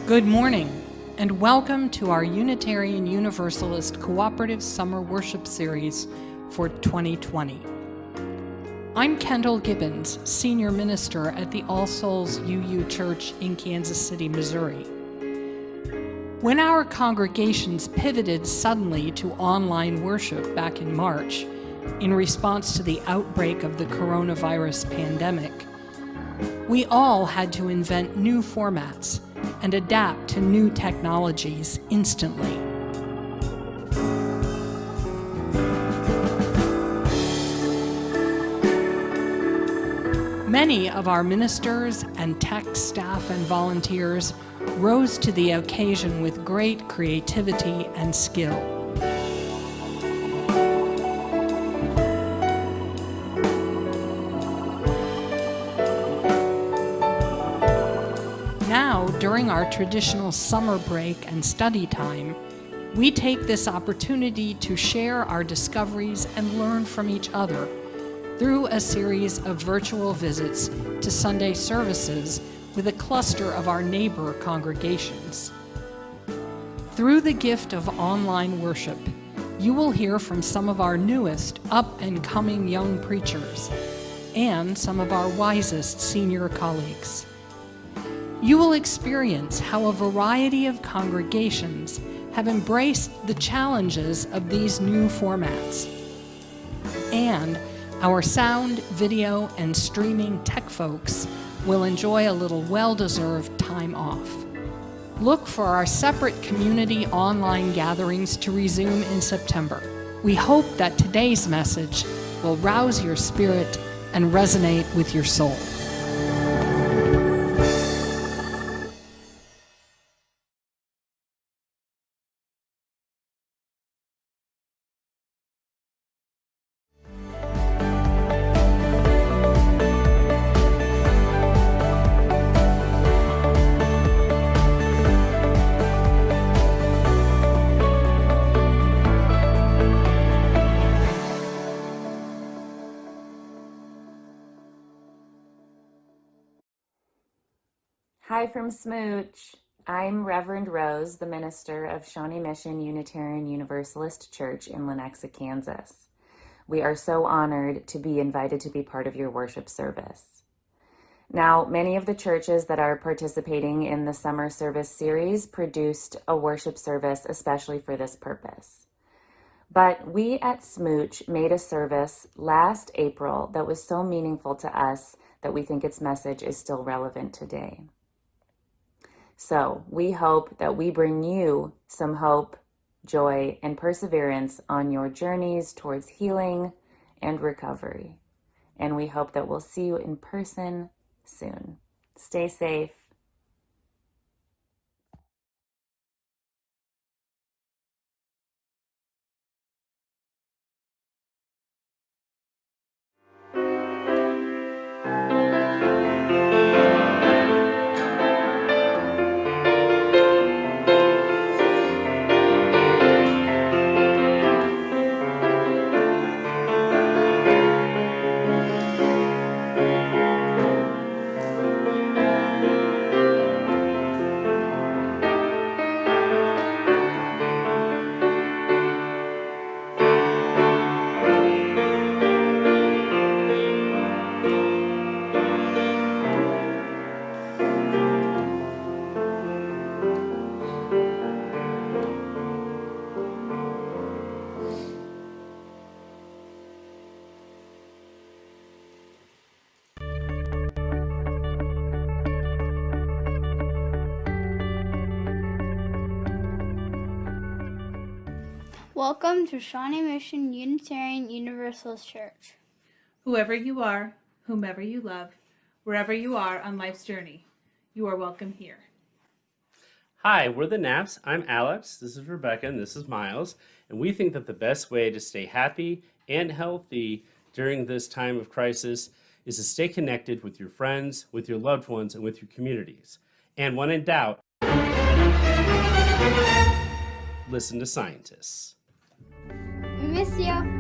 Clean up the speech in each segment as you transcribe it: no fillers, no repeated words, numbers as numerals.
Good morning, and welcome to our Unitarian Universalist Cooperative Summer Worship Series for 2020. I'm Kendall Gibbons, Senior Minister at the All Souls UU Church in Kansas City, Missouri. When our congregations pivoted suddenly to online worship back in March, in response to the outbreak of the coronavirus pandemic, we all had to invent new formats and adapt to new technologies instantly. Many of our ministers and tech staff and volunteers rose to the occasion with great creativity and skill. Now, during our traditional summer break and study time, we take this opportunity to share our discoveries and learn from each other through a series of virtual visits to Sunday services with a cluster of our neighbor congregations. Through the gift of online worship, you will hear from some of our newest up-and-coming young preachers and some of our wisest senior colleagues. You will experience how a variety of congregations have embraced the challenges of these new formats. And our sound, video, and streaming tech folks will enjoy a little well-deserved time off. Look for our separate community online gatherings to resume in September. We hope that today's message will rouse your spirit and resonate with your soul. Hi from Smooch. I'm Reverend Rose, the minister of Shawnee Mission Unitarian Universalist Church in Lenexa, Kansas. We are so honored to be invited to be part of your worship service. Now, many of the churches that are participating in the summer service series produced a worship service especially for this purpose. But we at Smooch made a service last April that was so meaningful to us that we think its message is still relevant today. So we hope that we bring you some hope, joy, and perseverance on your journeys towards healing and recovery. And we hope that we'll see you in person soon. Stay safe. Welcome to Shawnee Mission Unitarian Universalist Church. Whoever you are, whomever you love, wherever you are on life's journey, you are welcome here. Hi, we're the Naps. I'm Alex, this is Rebecca, and this is Miles, and we think that the best way to stay happy and healthy during this time of crisis is to stay connected with your friends, with your loved ones, and with your communities. And when in doubt, listen to scientists. We miss you.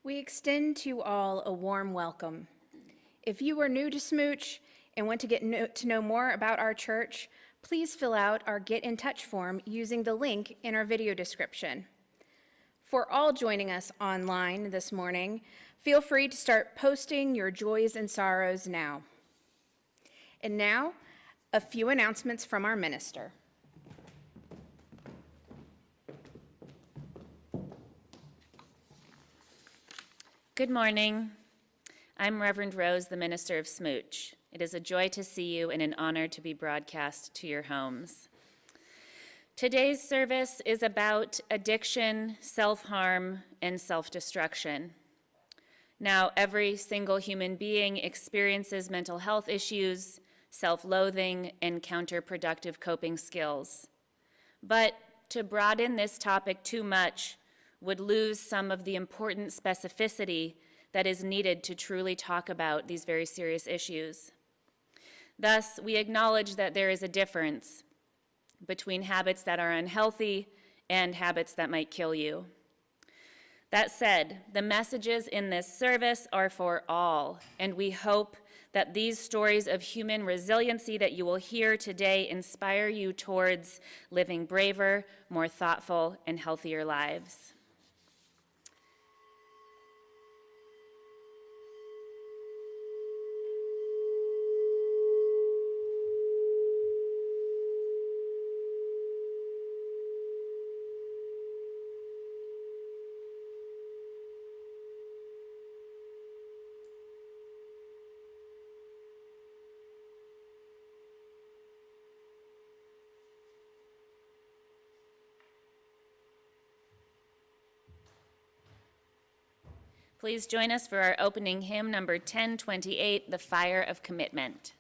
We extend to all a warm welcome. If you are new to Smooch and want to get to know more about our church, please fill out our Get in Touch form using the link in our video description. For all joining us online this morning, feel free to start posting your joys and sorrows now. And now, a few announcements from our minister. Good morning. I'm Reverend Rose, the minister of Smooch. It is a joy to see you and an honor to be broadcast to your homes. Today's service is about addiction, self-harm, and self-destruction. Now, every single human being experiences mental health issues, self-loathing, and counterproductive coping skills. But to broaden this topic too much would lose some of the important specificity that is needed to truly talk about these very serious issues. Thus, we acknowledge that there is a difference between habits that are unhealthy and habits that might kill you. That said, the messages in this service are for all, and we hope that these stories of human resiliency that you will hear today inspire you towards living braver, more thoughtful, and healthier lives. Please join us for our opening hymn, number 1028, The Fire of Commitment.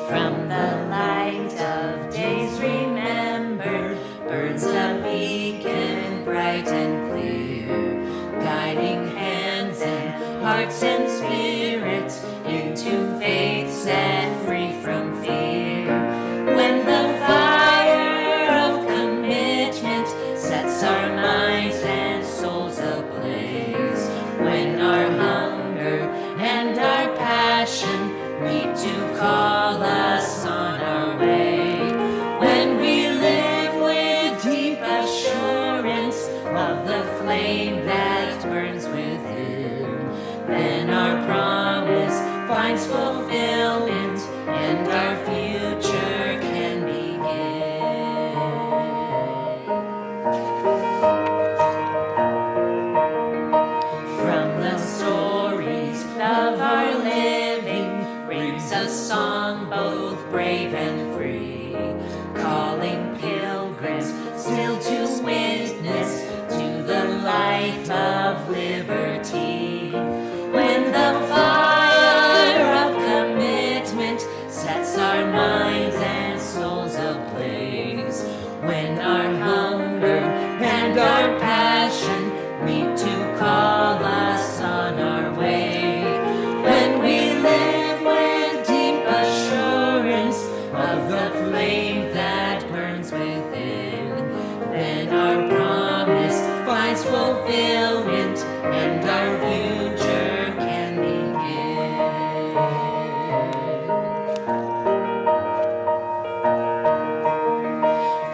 From the light of days remembered, burns a beacon bright and clear, guiding hands and hearts and spirits into faith set free from fear. When the fire of commitment sets our minds and souls ablaze, when our hunger and our passion meet to call us on our way, when we live with deep assurance of the flame that burns within, then our promise finds fulfillment and our future can begin. From the stories of our living rings a song both brave and free, calling pilgrims still to witness to the life of liberty. When the fire of commitment sets our minds and souls ablaze, when our hunger and our passion meet to call us on our way, when we live with deep assurance of the flame that burns within, then our promise finds fulfillment and our future can begin.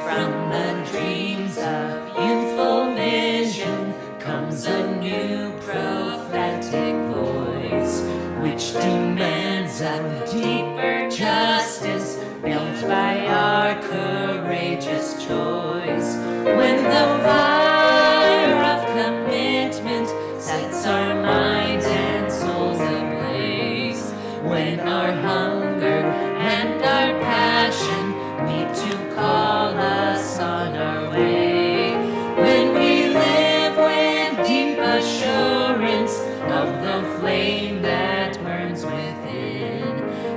From the dreams of youthful vision comes a new prophetic voice, which demands a deeper justice built by our courageous choice. When the fire of commitment sets our minds and souls ablaze, when our hunger and our passion meet to call us on our way, when we live with deep assurance of the flame that burns within,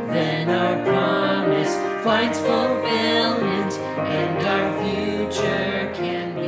then our promise finds fulfillment and our future can be.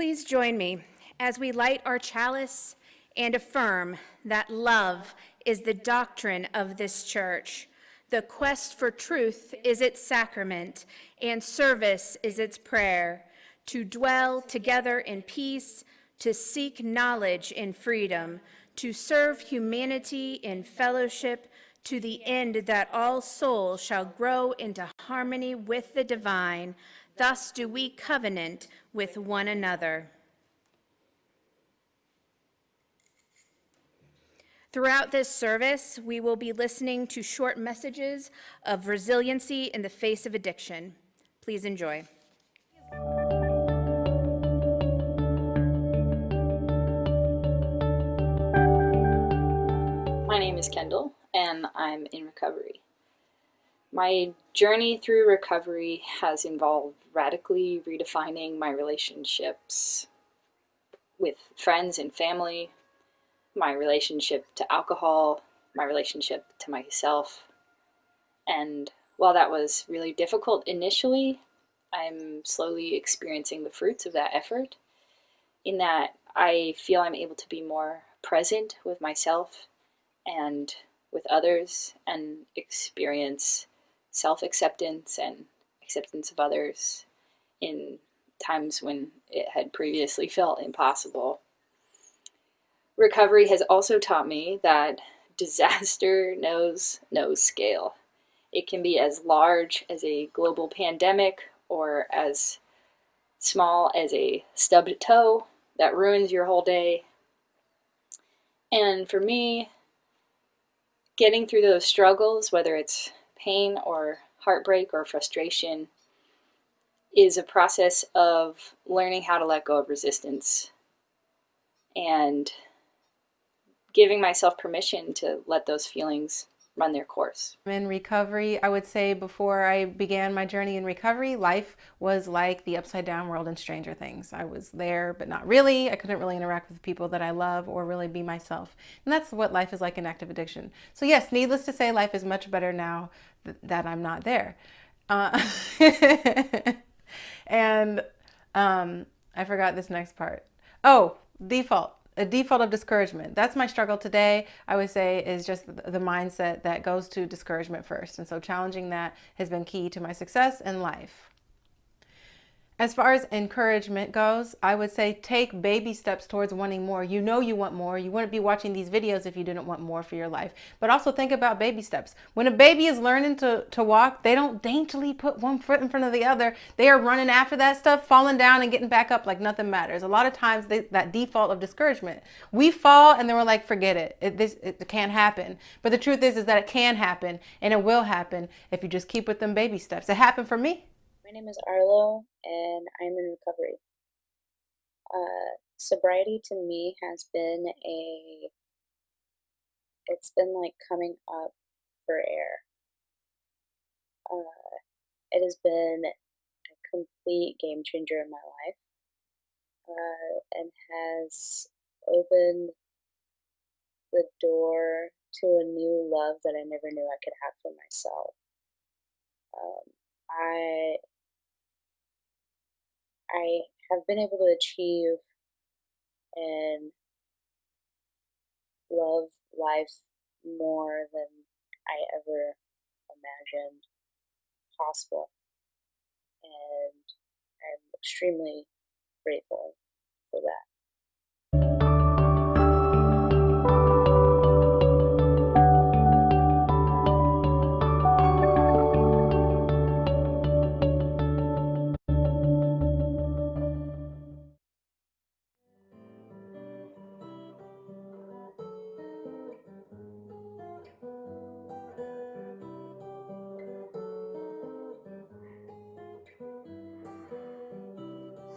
Please join me as we light our chalice and affirm that love is the doctrine of this church. The quest for truth is its sacrament, and service is its prayer. To dwell together in peace, to seek knowledge in freedom, to serve humanity in fellowship, to the end that all souls shall grow into harmony with the divine. Thus do we covenant with one another. Throughout this service, we will be listening to short messages of resiliency in the face of addiction. Please enjoy. My name is Kendall, and I'm in recovery. My journey through recovery has involved radically redefining my relationships with friends and family, my relationship to alcohol, my relationship to myself. And while that was really difficult initially, I'm slowly experiencing the fruits of that effort, in that I feel I'm able to be more present with myself and with others, and experience self-acceptance and acceptance of others in times when it had previously felt impossible. Recovery has also taught me that disaster knows no scale. It can be as large as a global pandemic or as small as a stubbed toe that ruins your whole day. And for me, getting through those struggles, whether it's pain or heartbreak or frustration, is a process of learning how to let go of resistance and giving myself permission to let those feelings run their course. In recovery, I would say before I began my journey in recovery, life was like the upside down world in Stranger Things. I was there, but not really. I couldn't really interact with people that I love or really be myself. And that's what life is like in active addiction. So yes, needless to say, life is much better now that I'm not there. And I forgot this next part. Oh, a default of discouragement. That's my struggle today, I would say, is just the mindset that goes to discouragement first. And so challenging that has been key to my success in life. As far as encouragement goes, I would say take baby steps towards wanting more. You know you want more. You wouldn't be watching these videos if you didn't want more for your life. But also think about baby steps. When a baby is learning to walk, they don't daintily put one foot in front of the other. They are running after that stuff, falling down and getting back up like nothing matters. A lot of times that default of discouragement. We fall and then we're like, forget it. It can't happen. But the truth is that it can happen, and it will happen if you just keep with them baby steps. It happened for me. My name is Arlo, and I'm in recovery. Sobriety to me has been it's been like coming up for air. It has been a complete game changer in my life, and has opened the door to a new love that I never knew I could have for myself. I have been able to achieve and love life more than I ever imagined possible. And I'm extremely grateful for that.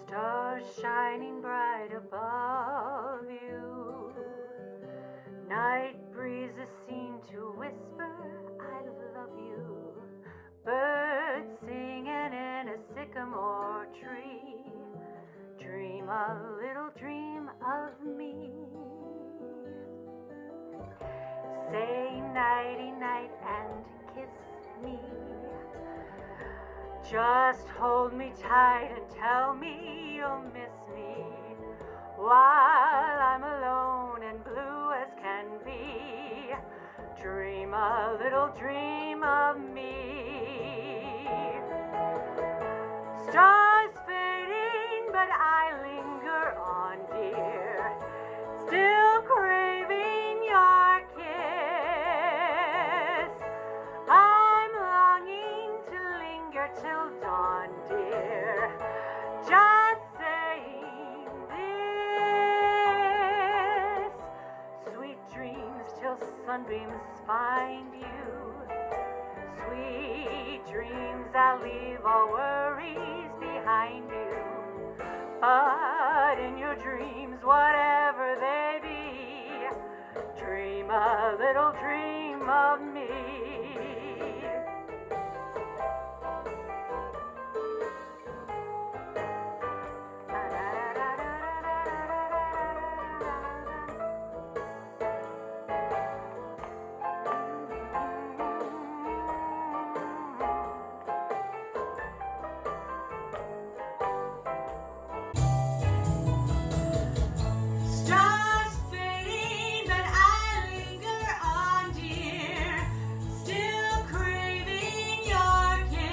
Stars shining bright above you, night breezes seem to whisper, I love you. Birds singing in a sycamore tree, dream a little dream of me. Say nighty night and kiss me. Just hold me tight and tell me you'll miss me while I'm alone and blue as can be. Dream a little dream of me. Stars fading, but I linger on, dear, still craving your kiss. I'm longing to linger till dawn, dear, just saying this. Sweet dreams till sunbeams find you. Sweet dreams that leave all worries behind you. But in your dreams, whatever they be, dream a little dream of me. Stars fading, but I linger on, dear, still craving your kiss.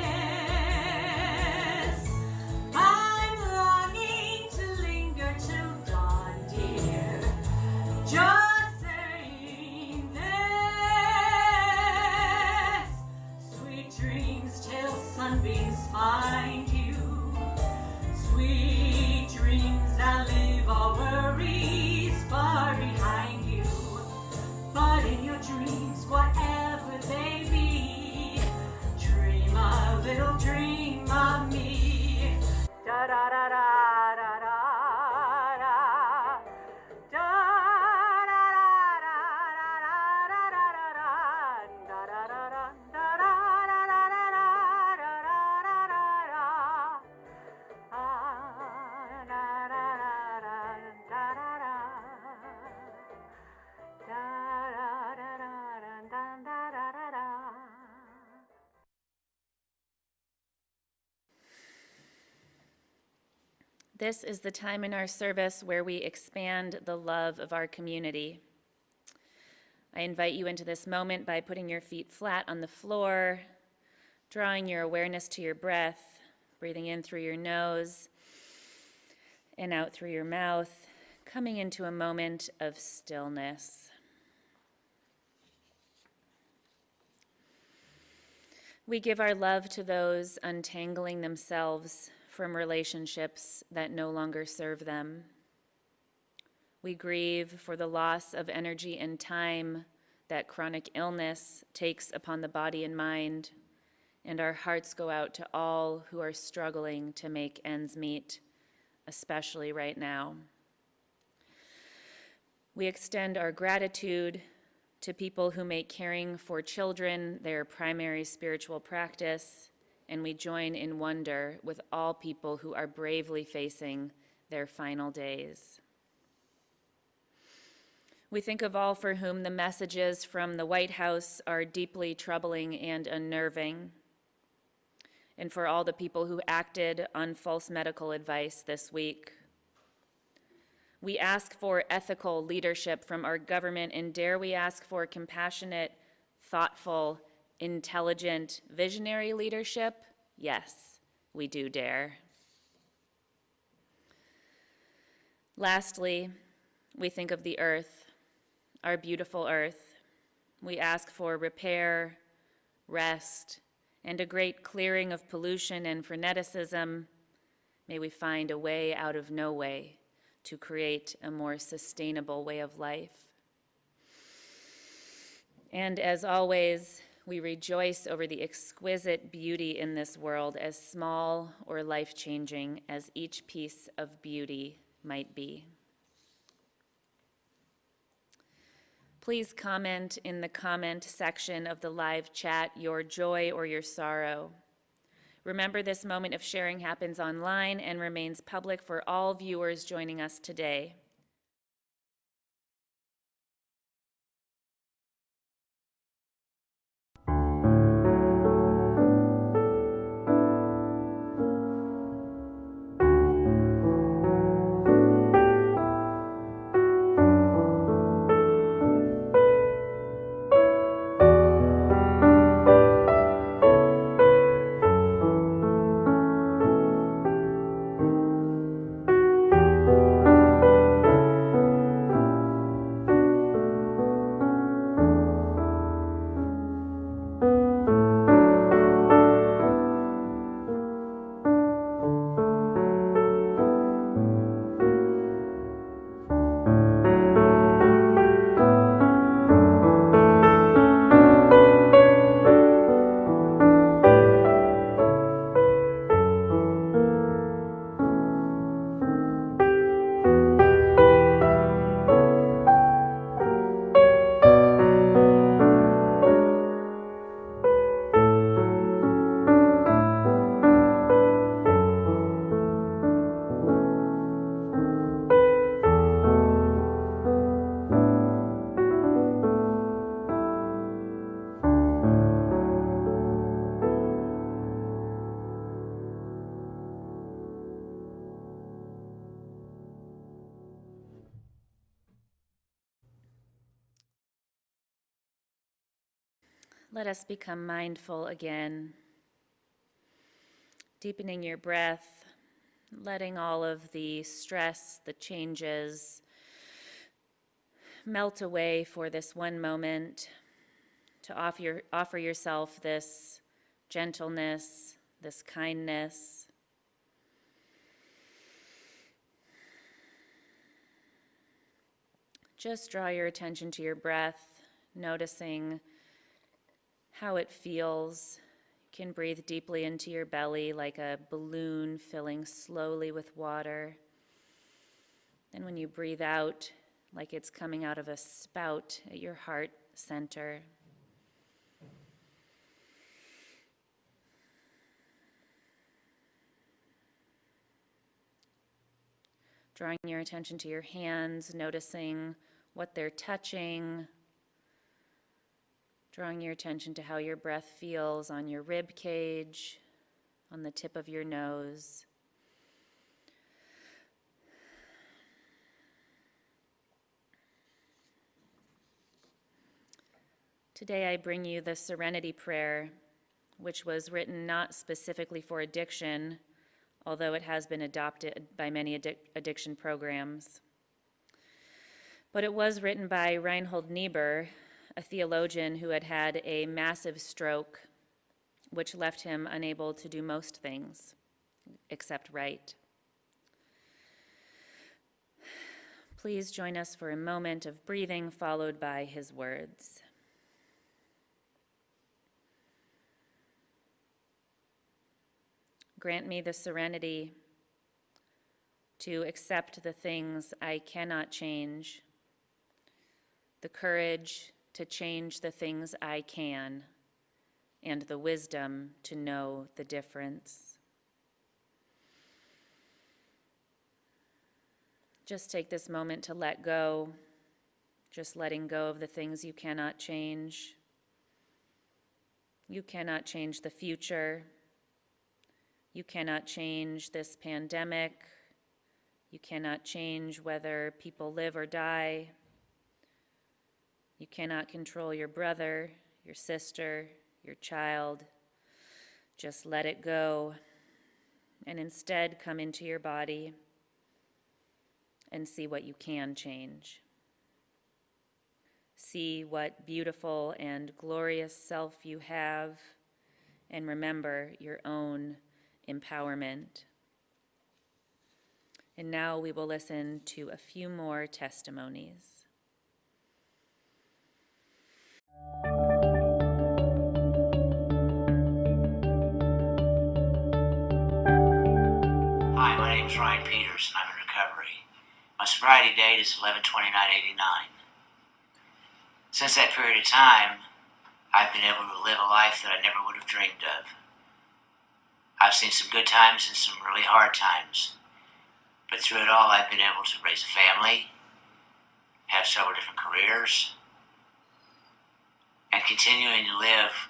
I'm longing to linger till dawn, dear, just saying this. Sweet dreams till sunbeams find you. Sweet dreams that leave all worries far behind you. But in your dreams, whatever they be, dream a little dream of me. Da da da da da da da. Da da da da da da da da da. Da da da da da da da da da da. This is the time in our service where we expand the love of our community. I invite you into this moment by putting your feet flat on the floor, drawing your awareness to your breath, breathing in through your nose and out through your mouth, coming into a moment of stillness. We give our love to those untangling themselves from relationships that no longer serve them. We grieve for the loss of energy and time that chronic illness takes upon the body and mind, and our hearts go out to all who are struggling to make ends meet, especially right now. We extend our gratitude to people who make caring for children their primary spiritual practice, and we join in wonder with all people who are bravely facing their final days. We think of all for whom the messages from the White House are deeply troubling and unnerving, and for all the people who acted on false medical advice this week. We ask for ethical leadership from our government, and dare we ask for compassionate, thoughtful, intelligent, visionary leadership? Yes, we do dare. Lastly, we think of the earth, our beautiful earth. We ask for repair, rest, and a great clearing of pollution and freneticism. May we find a way out of no way to create a more sustainable way of life. And as always, we rejoice over the exquisite beauty in this world, as small or life-changing as each piece of beauty might be. Please comment in the comment section of the live chat your joy or your sorrow. Remember, this moment of sharing happens online and remains public for all viewers joining us today. Let us become mindful again, deepening your breath, letting all of the stress, the changes, melt away for this one moment, to offer yourself this gentleness, this kindness. Just draw your attention to your breath, noticing how it feels. You can breathe deeply into your belly like a balloon filling slowly with water. And when you breathe out, like it's coming out of a spout at your heart center. Drawing your attention to your hands, noticing what they're touching. Drawing your attention to how your breath feels on your rib cage, on the tip of your nose. Today I bring you the Serenity Prayer, which was written not specifically for addiction, although it has been adopted by many addiction programs. But it was written by Reinhold Niebuhr, a theologian who had had a massive stroke, which left him unable to do most things except write. Please join us for a moment of breathing, followed by his words. Grant me the serenity to accept the things I cannot change, the courage to change the things I can, and the wisdom to know the difference. Just take this moment to let go, just letting go of the things you cannot change. You cannot change the future. You cannot change this pandemic. You cannot change whether people live or die. You cannot control your brother, your sister, your child. Just let it go, and instead come into your body and see what you can change. See what beautiful and glorious self you have, and remember your own empowerment. And now we will listen to a few more testimonies. Hi, my name is Ryan Peters, and I'm in recovery. My sobriety date is 11/29/89. Since that period of time, I've been able to live a life that I never would have dreamed of. I've seen some good times and some really hard times, but through it all, I've been able to raise a family, have several different careers, and continuing to live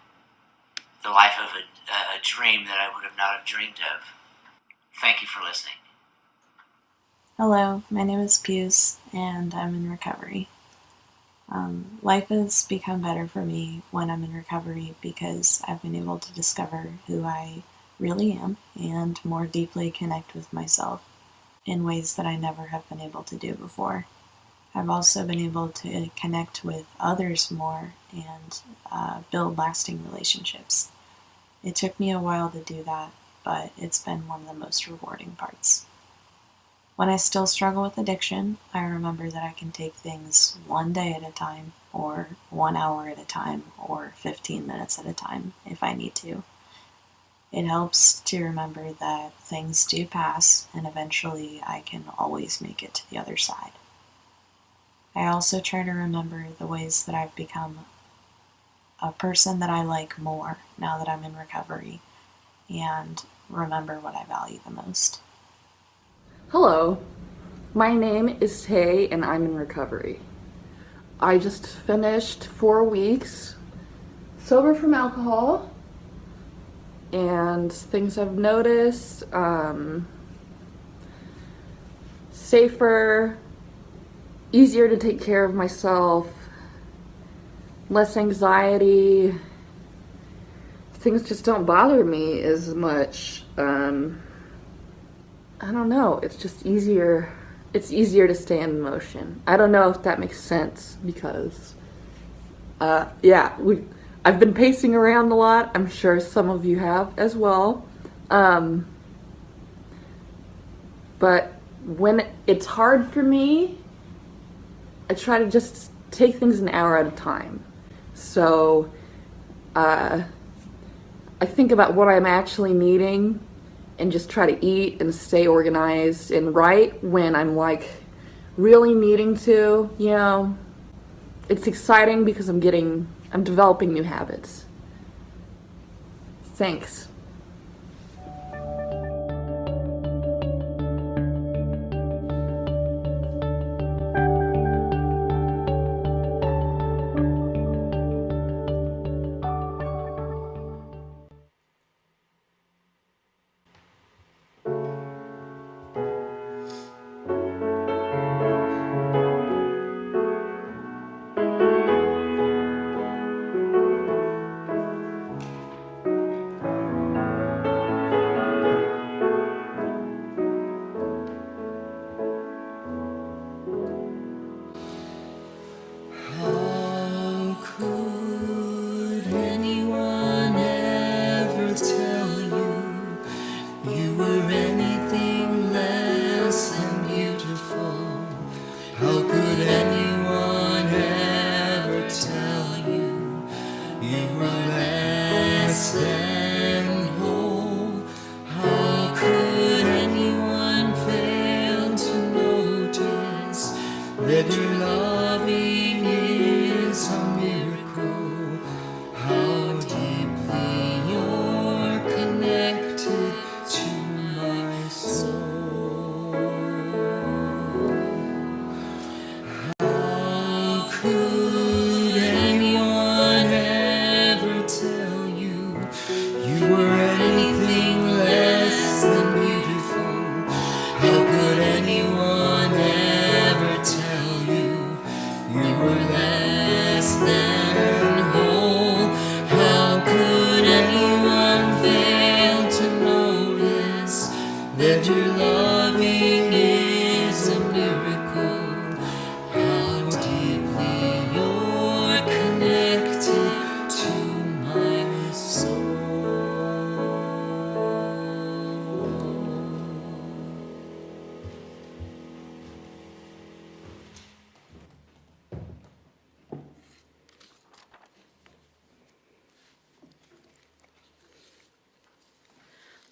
the life of a dream that I would have not have dreamed of. Thank you for listening. Hello, my name is Pius, and I'm in recovery. Life has become better for me when I'm in recovery because I've been able to discover who I really am and more deeply connect with myself in ways that I never have been able to do before. I've also been able to connect with others more and build lasting relationships. It took me a while to do that, but it's been one of the most rewarding parts. When I still struggle with addiction, I remember that I can take things one day at a time, or 1 hour at a time, or 15 minutes at a time if I need to. It helps to remember that things do pass, and eventually I can always make it to the other side. I also try to remember the ways that I've become a person that I like more now that I'm in recovery, and remember what I value the most. Hello, my name is Tay and I'm in recovery. I just finished 4 weeks sober from alcohol, and things I've noticed, safer, easier to take care of myself, less anxiety, things just don't bother me as much. I don't know. It's just easier. It's easier to stay in motion. I don't know if that makes sense because, I've been pacing around a lot. I'm sure some of you have as well. But when it's hard for me, I try to just take things an hour at a time. So, I think about what I'm actually needing and just try to eat and stay organized and write when I'm like really needing to, you know. It's exciting because I'm developing new habits. Thanks. How could anyone ever tell you you were anything less than beautiful? How could anyone ever tell you you were less than whole? How could anyone fail to notice that your loving is a miracle? How deeply you're connected to my soul. How could anyone ever tell you you were anything less than beautiful? How could anyone ever tell you you were less than whole? How could anyone fail to notice that your loving is a miracle? How deeply you're connected to my soul.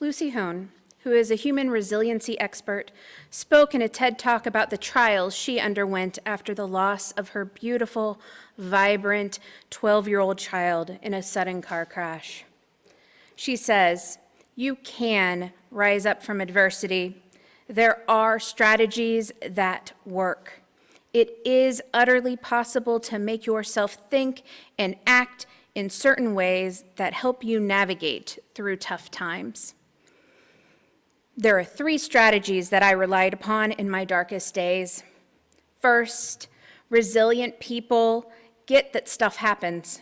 Lucy Hone, who is a human resiliency expert, spoke in a TED Talk about the trials she underwent after the loss of her beautiful, vibrant 12-year-old child in a sudden car crash. She says, "You can rise up from adversity. There are strategies that work. It is utterly possible to make yourself think and act in certain ways that help you navigate through tough times." There are 3 strategies that I relied upon in my darkest days. First, resilient people get that stuff happens.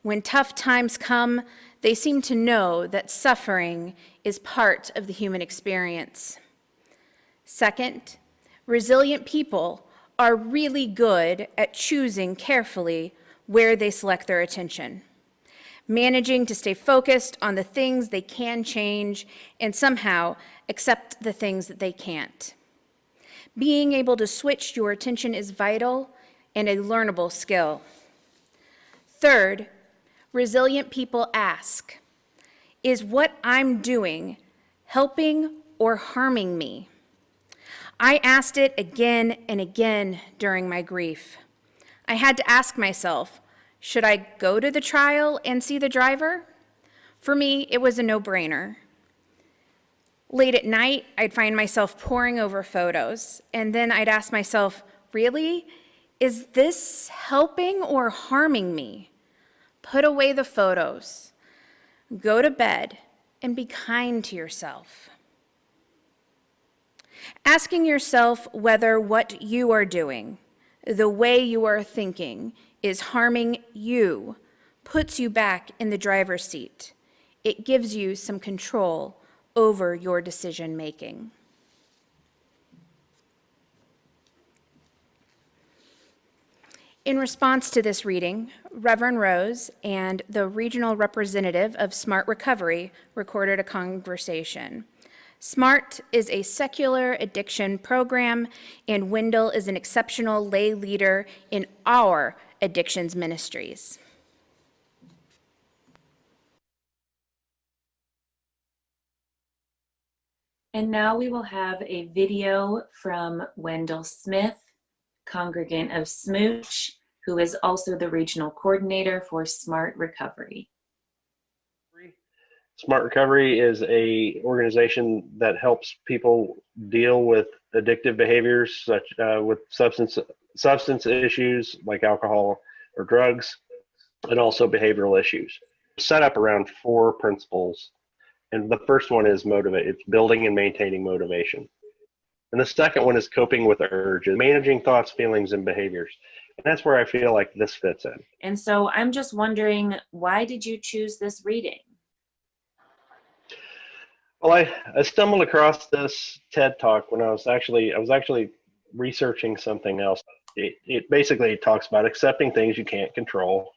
When tough times come, they seem to know that suffering is part of the human experience. Second, resilient people are really good at choosing carefully where they select their attention, managing to stay focused on the things they can change and somehow accept the things that they can't. Being able to switch your attention is vital and a learnable skill. Third, resilient people ask, is what I'm doing helping or harming me? I asked it again and again during my grief. I had to ask myself, should I go to the trial and see the driver? For me, it was a no-brainer. Late at night, I'd find myself poring over photos, and then I'd ask myself, really? Is this helping or harming me? Put away the photos, go to bed, and be kind to yourself. Asking yourself whether what you are doing, the way you are thinking, is harming you, puts you back in the driver's seat. It gives you some control over your decision making. In response to this reading, Reverend Rose and the regional representative of Smart Recovery recorded a conversation. SMART is a secular addiction program, and Wendell is an exceptional lay leader in our addictions ministries. And now we will have a video from Wendell Smith, congregant of Smooch, who is also the regional coordinator for Smart Recovery. Smart Recovery is a organization that helps people deal with addictive behaviors, such with substance issues like alcohol or drugs, and also behavioral issues. Set up around 4 principles, and the first one is motivate. It's building and maintaining motivation. And the second one is coping with urges, managing thoughts, feelings, and behaviors. And that's where I feel like this fits in. And so I'm just wondering, why did you choose this reading? Well, I stumbled across this TED Talk when I was actually researching something else. It basically talks about accepting things you can't control,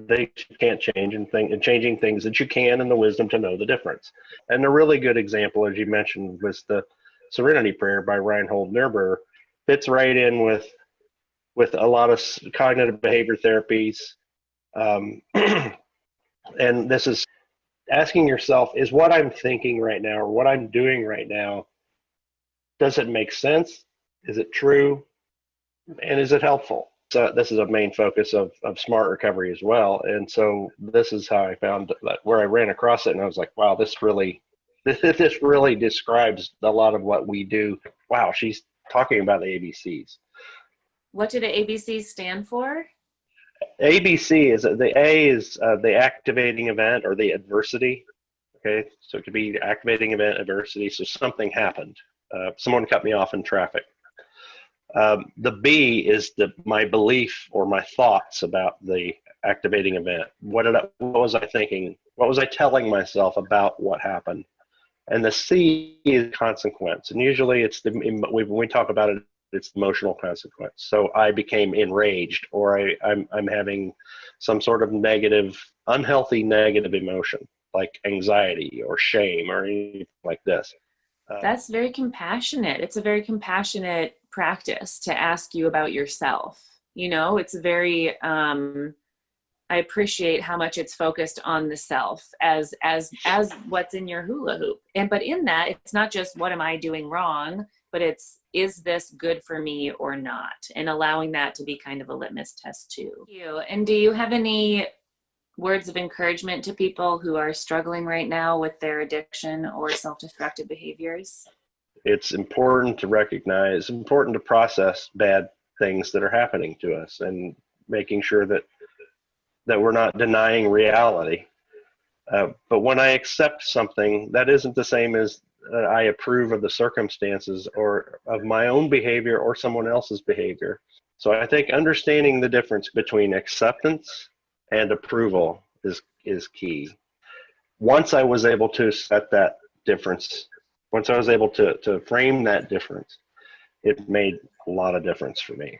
things you can't change, and changing things that you can, and the wisdom to know the difference. And a really good example, as you mentioned, was the Serenity Prayer by Reinhold Niebuhr. Fits right in with a lot of cognitive behavior therapies, and this is asking yourself, is what I'm thinking right now or what I'm doing right now, does it make sense? Is it true? And is it helpful? So this is a main focus of Smart Recovery as well. And so this is how I found that, where I ran across it, and I was like, wow, this really describes a lot of what we do. Wow, she's talking about the ABCs. What do the ABCs stand for? ABC is, the A is the activating event or the adversity. Okay, so it could be activating event, adversity. So something happened. Someone cut me off in traffic. The B is my belief or my thoughts about the activating event. What was I thinking? What was I telling myself about what happened? And the C is consequence. And usually it's when we talk about it, it's the emotional consequence. So I became enraged, or I'm having some sort of unhealthy negative emotion, like anxiety or shame or anything like this. That's very compassionate. It's a very compassionate practice to ask you about yourself. You know, it's very, I appreciate how much it's focused on the self as what's in your hula hoop. But in that, it's not just what am I doing wrong, but it's, is this good for me or not? And allowing that to be kind of a litmus test too. And do you have any words of encouragement to people who are struggling right now with their addiction or self-destructive behaviors? It's important to recognize, important to process bad things that are happening to us, and making sure that we're not denying reality. But when I accept something, that isn't the same as I approve of the circumstances or of my own behavior or someone else's behavior. So I think understanding the difference between acceptance and approval is key. Once I was able to set that difference, once I was able to frame that difference, it made a lot of difference for me.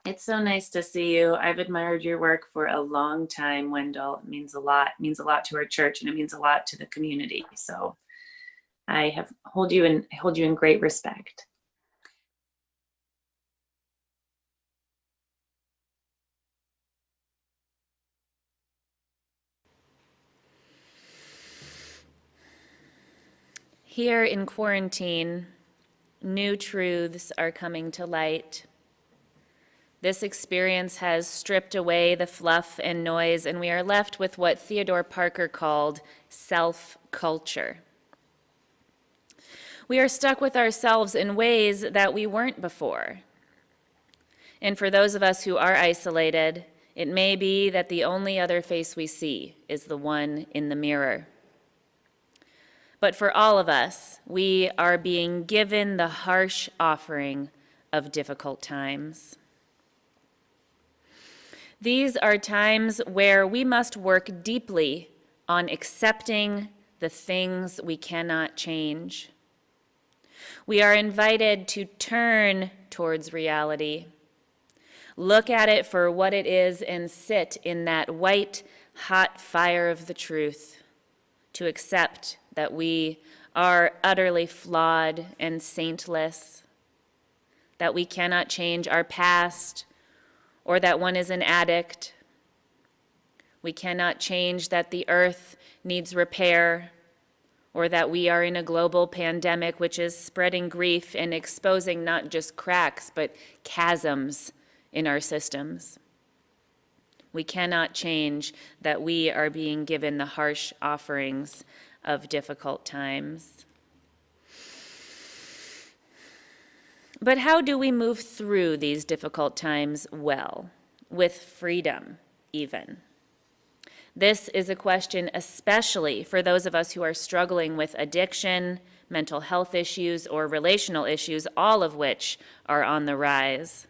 It's so nice to see you. I've admired your work for a long time, Wendell. It means a lot. It means a lot to our church, and it means a lot to the community. So I hold you in great respect. Here in quarantine, new truths are coming to light. This experience has stripped away the fluff and noise, and we are left with what Theodore Parker called self-culture. We are stuck with ourselves in ways that we weren't before. And for those of us who are isolated, it may be that the only other face we see is the one in the mirror. But for all of us, we are being given the harsh offering of difficult times. These are times where we must work deeply on accepting the things we cannot change. We are invited to turn towards reality, look at it for what it is, and sit in that white, hot fire of the truth, to accept that we are utterly flawed and saintless, that we cannot change our past, or that one is an addict. We cannot change that the earth needs repair, or that we are in a global pandemic which is spreading grief and exposing not just cracks, but chasms in our systems. We cannot change that we are being given the harsh offerings of difficult times. But how do we move through these difficult times well, with freedom even? This is a question especially for those of us who are struggling with addiction, mental health issues, or relational issues, all of which are on the rise.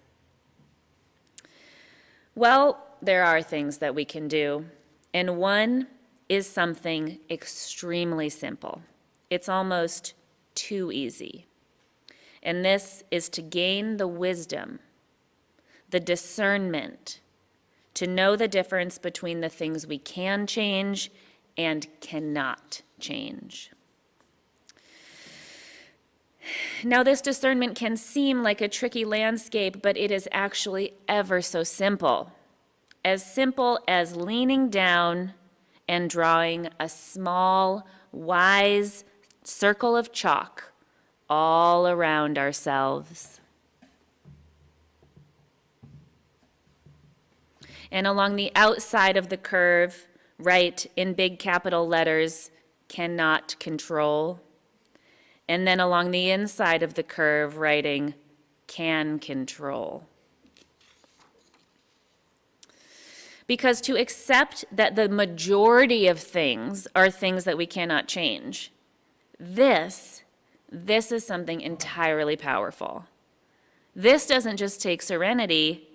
Well, there are things that we can do, and one is something extremely simple. It's almost too easy. And this is to gain the wisdom, the discernment, to know the difference between the things we can change and cannot change. Now, this discernment can seem like a tricky landscape, but it is actually ever so simple. As simple as leaning down and drawing a small, wise circle of chalk all around ourselves. And along the outside of the curve, write in big capital letters, cannot control. And then along the inside of the curve, writing, can control. Because to accept that the majority of things are things that we cannot change, this is something entirely powerful. This doesn't just take serenity,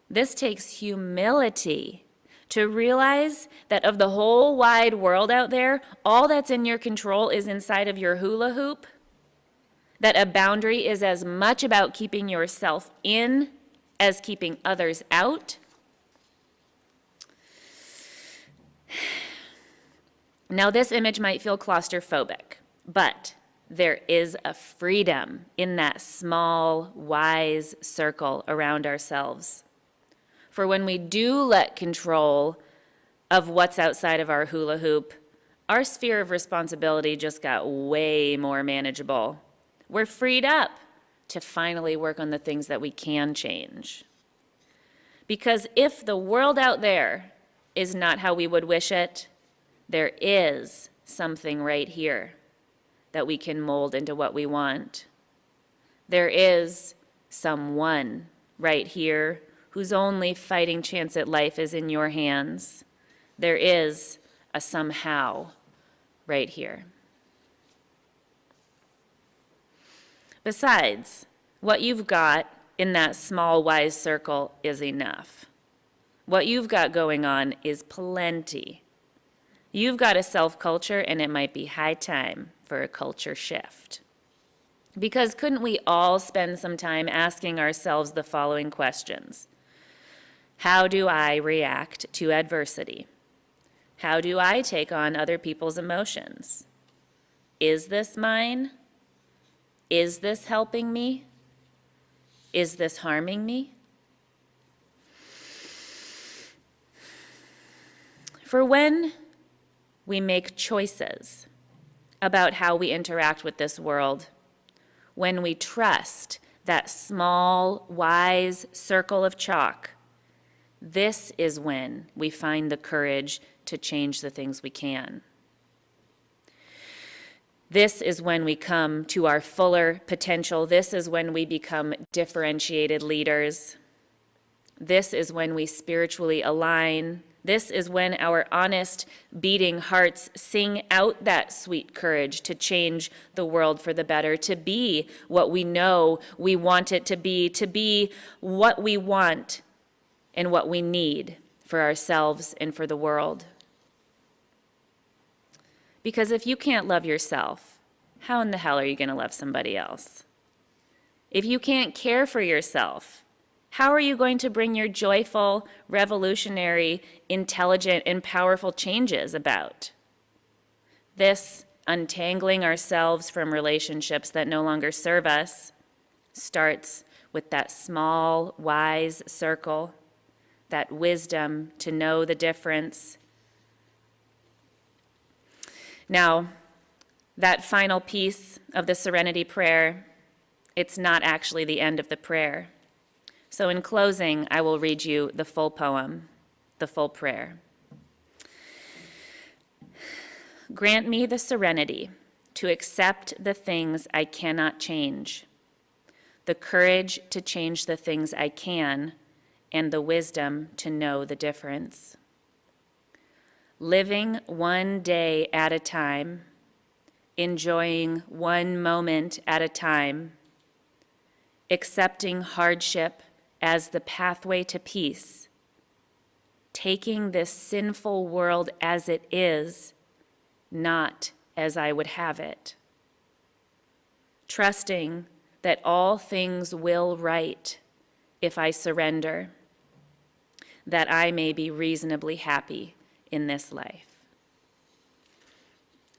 this takes humility to realize that of the whole wide world out there, all that's in your control is inside of your hula hoop, that a boundary is as much about keeping yourself in as keeping others out. Now, this image might feel claustrophobic, but there is a freedom in that small, wise circle around ourselves. For when we do let control of what's outside of our hula hoop, our sphere of responsibility just got way more manageable. We're freed up to finally work on the things that we can change. Because if the world out there is not how we would wish it, there is something right here that we can mold into what we want. There is someone right here whose only fighting chance at life is in your hands. There is a somehow right here. Besides, what you've got in that small, wise circle is enough. What you've got going on is plenty. You've got a self-culture, and it might be high time for a culture shift. Because couldn't we all spend some time asking ourselves the following questions? How do I react to adversity? How do I take on other people's emotions? Is this mine? Is this helping me? Is this harming me? For when we make choices about how we interact with this world, when we trust that small, wise circle of chalk, this is when we find the courage to change the things we can. This is when we come to our fuller potential. This is when we become differentiated leaders. This is when we spiritually align. This is when our honest, beating hearts sing out that sweet courage to change the world for the better, to be what we know we want it to be what we want, and what we need for ourselves and for the world. Because if you can't love yourself, how in the hell are you going to love somebody else? If you can't care for yourself, how are you going to bring your joyful, revolutionary, intelligent, and powerful changes about? This untangling ourselves from relationships that no longer serve us starts with that small, wise circle, that wisdom to know the difference. Now, that final piece of the Serenity Prayer, it's not actually the end of the prayer. So in closing, I will read you the full poem, the full prayer. Grant me the serenity to accept the things I cannot change, the courage to change the things I can, and the wisdom to know the difference. Living one day at a time, enjoying one moment at a time, accepting hardship as the pathway to peace, taking this sinful world as it is, not as I would have it, trusting that all things will right if I surrender, that I may be reasonably happy in this life.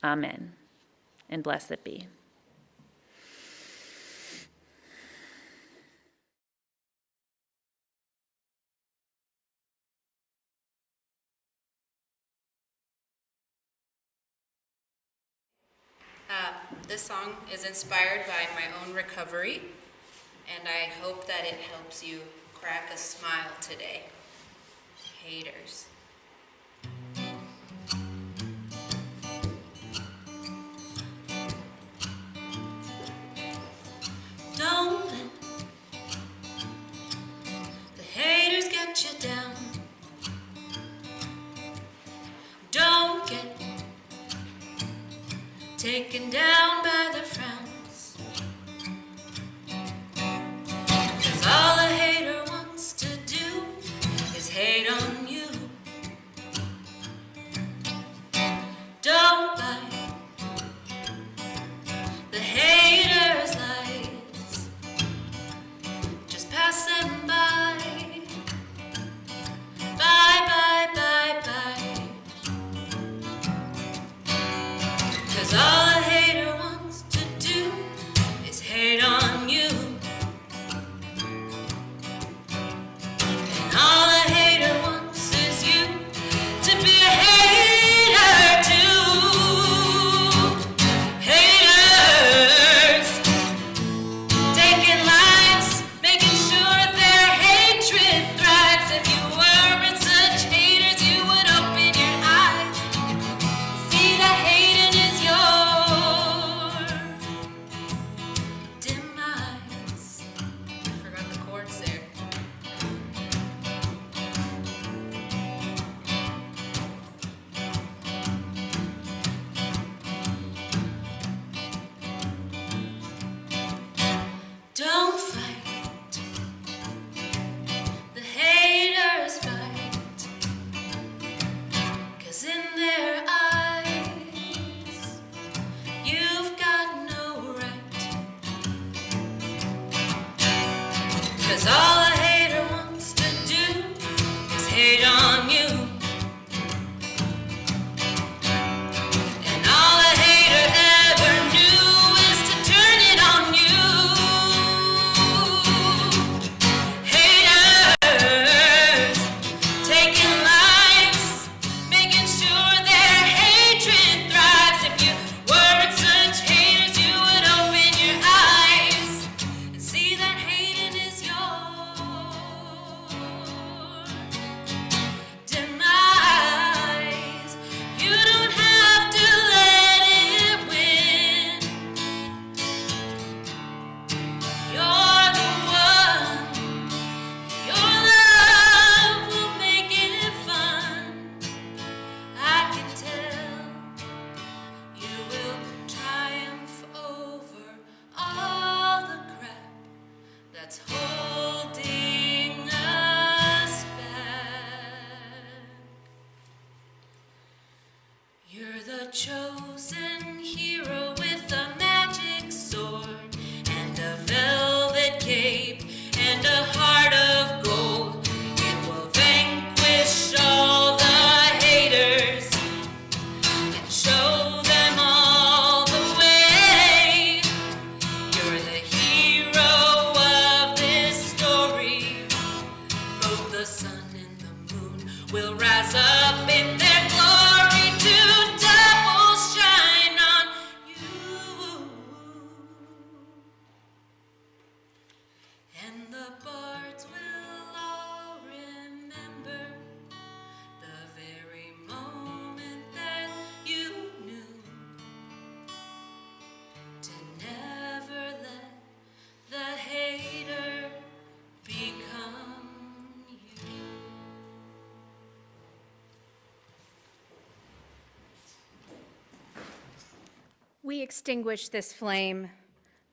Amen, and blessed be. This song is inspired by my own recovery, and I hope that it helps you crack a smile today. Haters. Don't let the haters get you down. Don't get taken down by their frowns, 'cause all a hater wants to do is hate on you. Don't buy the haters' lies, just pass them by. Bye, bye, bye, bye. 'Cause all a hater wants to do is hate on you. And all a hater wants is you to be a hater too. Haters taking lives, making sure their hatred thrives. If you weren't such haters, you would open your eyes. See that hating is your demise. I forgot the chords there. Don't fight the haters' fight, 'cause in their eyes you've got no right. 'Cause all a hater wants to do is hate on you. And all a hater ever knew is to turn it on you. Haters taking lives, making sure their hatred thrives. If you weren't such haters, you would open your eyes and see that hating is your chosen hero with a magic sword and a velvet cape and a heart of gold. It will vanquish all the haters and show them all the way. You're the hero of this story. Both the sun and the moon will rise up in their glory to double shine on you. And the bards will all remember the very moment that you knew to never let the hater become you. We extinguish this flame,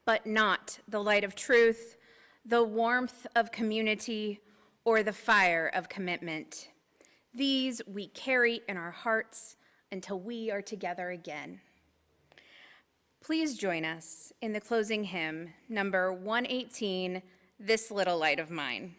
but not the light of truth, the warmth of community, or the fire of commitment. These we carry in our hearts until we are together again. Please join us in the closing hymn, number 118, This Little Light of Mine.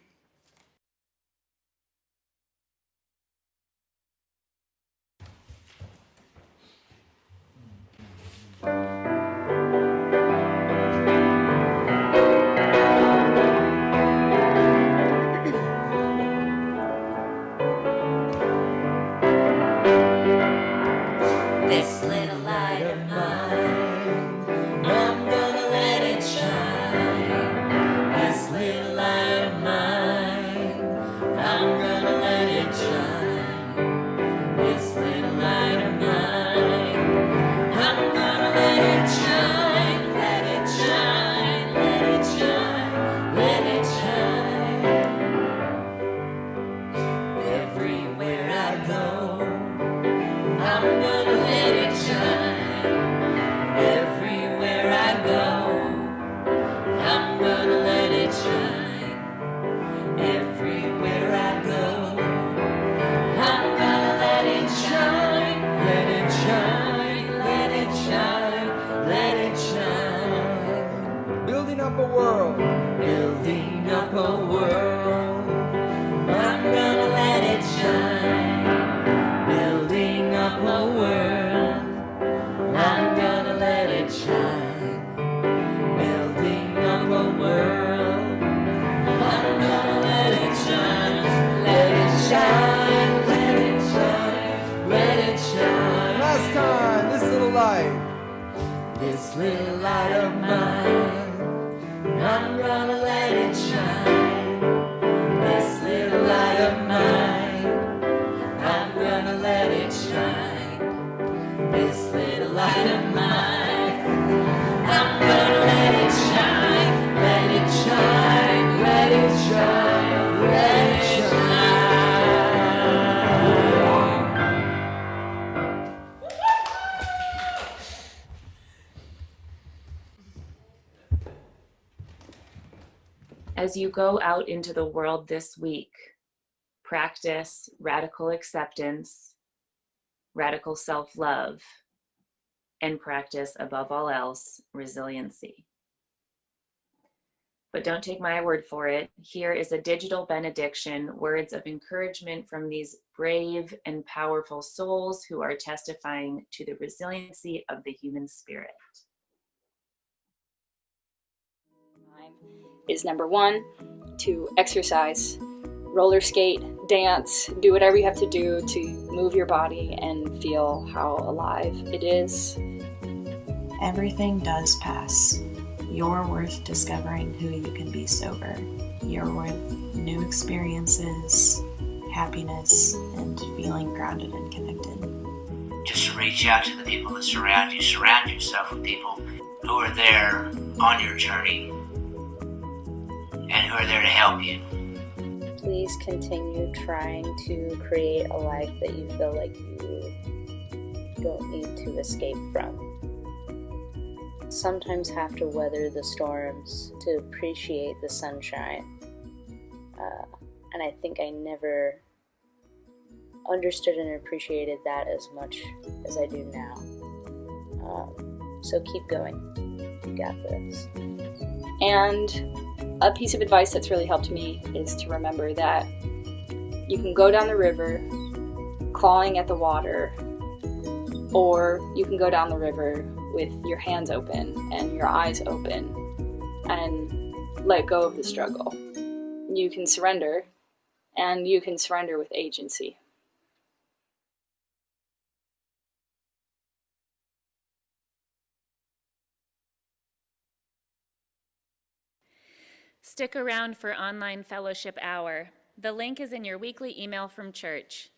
This little light of mine, I'm gonna let it shine. This little light of mine, I'm gonna let it shine. This little light of mine, I'm gonna let it shine. Let it shine, let it shine, let it shine. Everywhere I go, I'm gonna let it shine. Everywhere I go, I'm gonna let it shine. Everywhere I go, I'm gonna let it shine. Let it shine, let it shine, let it shine. Building up a world. Building up a world. I'm gonna let it shine. Building up a world. I'm gonna let it shine. Building up a world. I'm gonna let it shine. Let it shine. Let it shine. Let it shine. Last time, this little light. This little light of mine, I'm gonna let it shine. This little light of mine, I'm gonna let it shine. This little light of mine, I'm gonna let it shine. Let it shine, let it shine, let it shine. As you go out into the world this week, practice radical acceptance, radical self-love, and practice, above all else, resiliency. But don't take my word for it. Here is a digital benediction, words of encouragement from these brave and powerful souls who are testifying to the resiliency of the human spirit. Is number one, to exercise, roller skate, dance, do whatever you have to do to move your body and feel how alive it is. Everything does pass. You're worth discovering who you can be sober. You're worth new experiences, happiness, and feeling grounded and connected. Just to reach out to the people that surround you. Surround yourself with people who are there on your journey and who are there to help you. Please continue trying to create a life that you feel like you don't need to escape from. Sometimes have to weather the storms to appreciate the sunshine. And I think I never understood and appreciated that as much as I do now. So keep going. You got this. And a piece of advice that's really helped me is to remember that you can go down the river clawing at the water, or you can go down the river with your hands open and your eyes open and let go of the struggle. You can surrender, and you can surrender with agency. Stick around for Online Fellowship Hour. The link is in your weekly email from church.